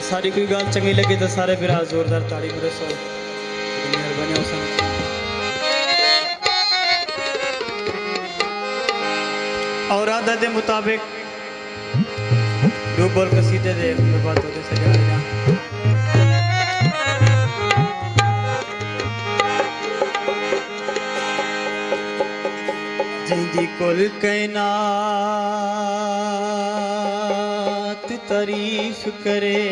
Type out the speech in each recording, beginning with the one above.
सारी कोई गाल चंगी लगे तो सारे बिरा जोरदार ताड़ी मेरे सो मेहरबानी हो सन। और आदत के मुताबिक दो बोल कसीदे दे बात होते सजा लेना। जिंदी कुल कायनात तारीफ करे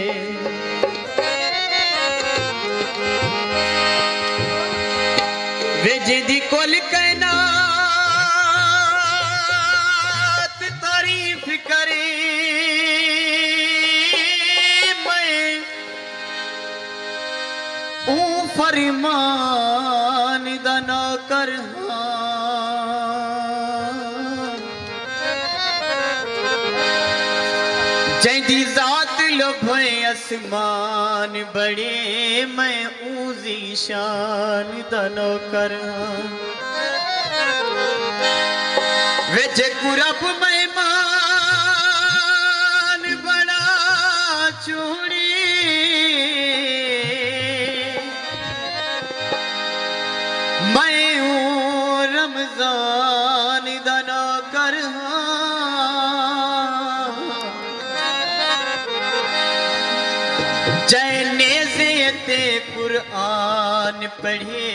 वे जिंदी कुल कायनात तारीफ करे मैं ऊ फरमान दा नौकर जैदी जात लोभे आसमान बड़े मैं ऊजी शान दनो कर विच कुरब मेहमान बड़ा चूड़ी मैं रमजान दनो कर जैने से कुरान पढ़े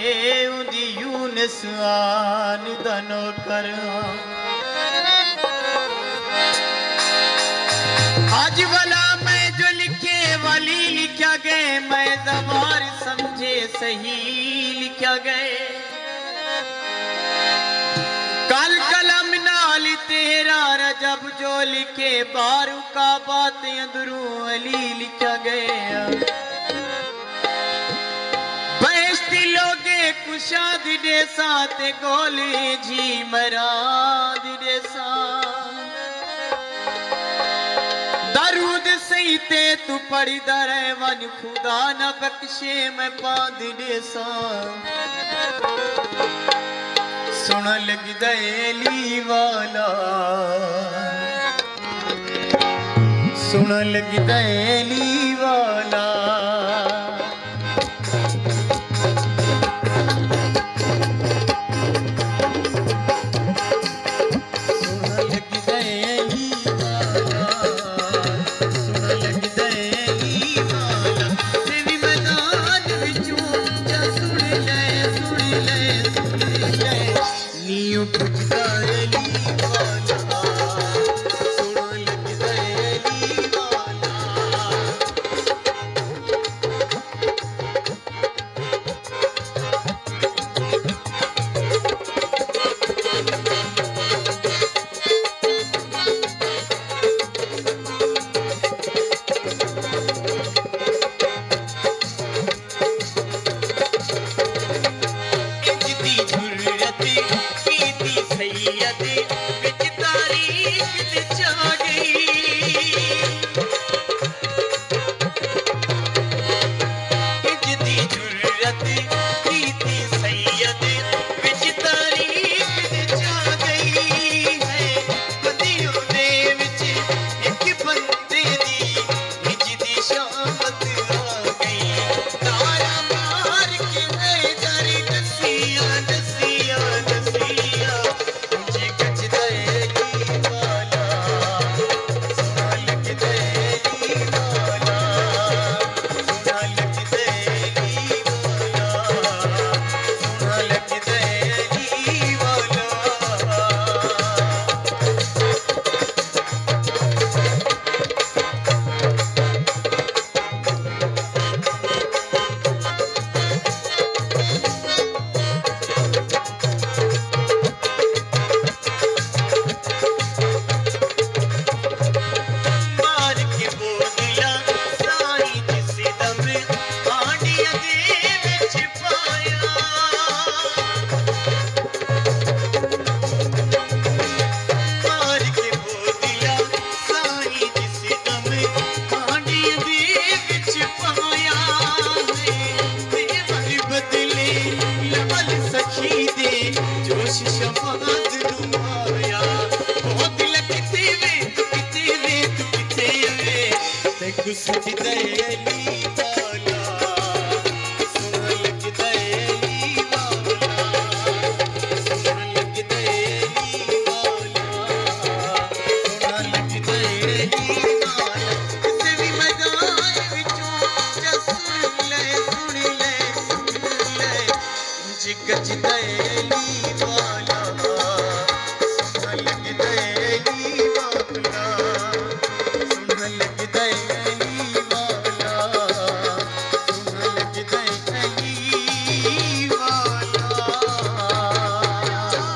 उदी यूनस आन दनो कर आज वाला मैं जो लिखे वाली लिखा गए मैं दवार समझे सही लिखा गए कल कलम नाल तेरा रजब जो लिखे बारू का बातें अंदरू अली लिखा गया बेस्ती लोगे कुशाद दे साथ गोले जी मराद दे दरूद सही ते तू पढ़ी दरे वन खुदा न बख्शे मैं पाद दे सुन लग दली वाला सुन लग दली वाला अली वाला सुन लगदा अली वाला सुन लगदा अली वाला सुन लगदा अली वाला किसे भी मैदान विचों जा सुन ले इंज गजदा